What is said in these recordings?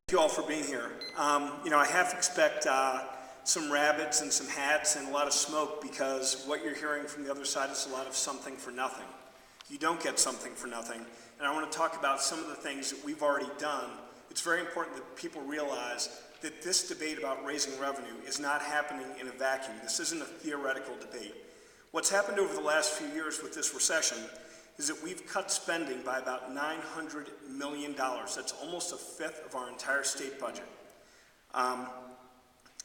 Thank you all for being here. I half expect some rabbits and some hats and a lot of smoke, because what you're hearing from the other side is a lot of something for nothing. You don't get something for nothing, and I want to talk about some of the things that we've already done. It's very important that people realize that this debate about raising revenue is not happening in a vacuum. This isn't a theoretical debate. What's happened over the last few years with this recession is that we've cut spending by about $900 million. That's almost a fifth of our entire state budget.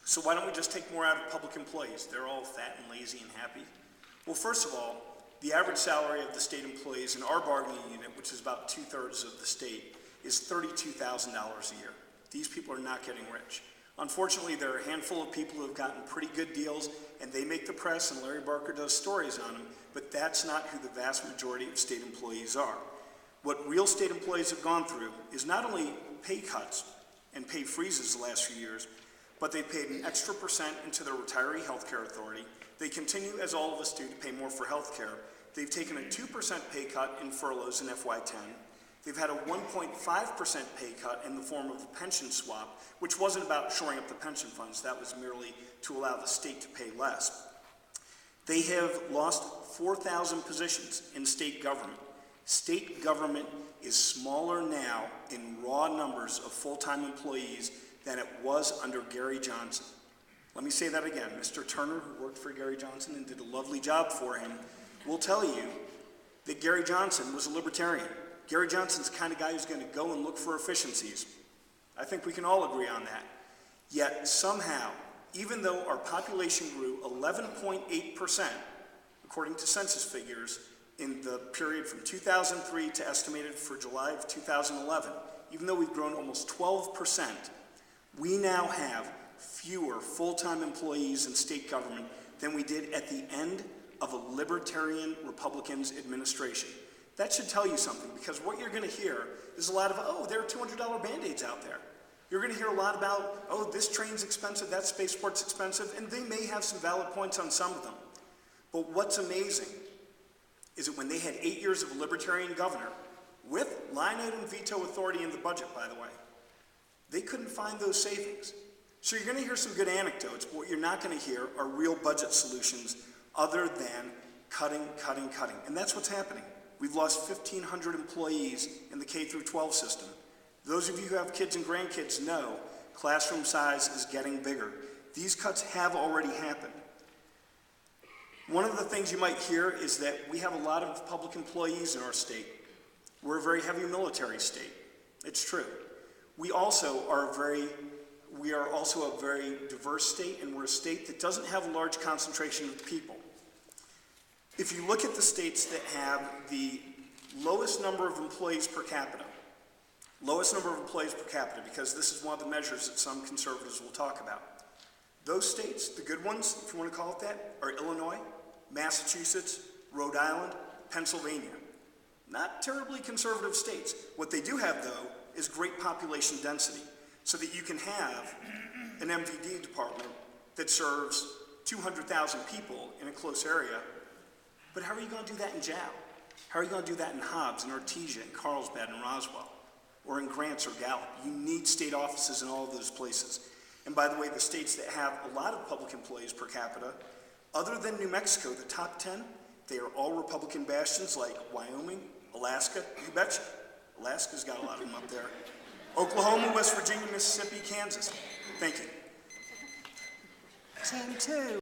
So why don't we just take more out of public employees? They're all fat and lazy and happy. Well, first of all, the average salary of the state employees in our bargaining unit, which is about 2/3 of the state, is $32,000 a year. These people are not getting rich. Unfortunately, there are a handful of people who have gotten pretty good deals, and they make the press, and Larry Barker does stories on them, but that's not who the vast majority of state employees are. What real state employees have gone through is not only pay cuts and pay freezes the last few years, but they paid an extra percent into their retiree health care authority. They continue, as all of us do, to pay more for health care. They've taken a 2% pay cut in furloughs in FY10. They've had a 1.5% pay cut in the form of a pension swap, which wasn't about shoring up the pension funds. That was merely to allow the state to pay less. They have lost 4,000 positions in state government. State government is smaller now in raw numbers of full-time employees than it was under Gary Johnson. Let me say that again. Mr. Turner, who worked for Gary Johnson and did a lovely job for him, will tell you that Gary Johnson was a libertarian. Gary Johnson's the kind of guy who's going to go and look for efficiencies. I think we can all agree on that. Yet somehow, even though our population grew 11.8%, according to census figures, in the period from 2003 to estimated for July of 2011, even though we've grown almost 12%, we now have fewer full-time employees in state government than we did at the end of a libertarian Republican's administration. That should tell you something, because what you're going to hear is a lot of, oh, there are $200 Band-Aids out there. You're going to hear a lot about, oh, this train's expensive, that spaceport's expensive, and they may have some valid points on some of them. But what's amazing is that when they had 8 years of a libertarian governor, with line item veto authority in the budget, by the way, they couldn't find those savings. So you're going to hear some good anecdotes, but what you're not going to hear are real budget solutions other than cutting. And that's what's happening. We've lost 1,500 employees in the K-12 system. Those of you who have kids and grandkids know classroom size is getting bigger. These cuts have already happened. One of the things you might hear is that we have a lot of public employees in our state. We're a very heavy military state. It's true. We are also a very diverse state, and we're a state that doesn't have a large concentration of people. If you look at the states that have the lowest number of employees per capita, because this is one of the measures that some conservatives will talk about. Those states, the good ones, if you want to call it that, are Illinois, Massachusetts, Rhode Island, Pennsylvania. Not terribly conservative states. What they do have, though, is great population density, so that you can have an MVD department that serves 200,000 people in a close area. But how are you going to do that in Jow? How are you going to do that in Hobbs, in Artesia, in Carlsbad, in Roswell, or in Grants or Gallup? You need state offices in all of those places. And by the way, the states that have a lot of public employees per capita, other than New Mexico, the top 10, they are all Republican bastions like Wyoming, Alaska, you betcha. Alaska's got a lot of them up there. Oklahoma, West Virginia, Mississippi, Kansas. Thank you. Team 2.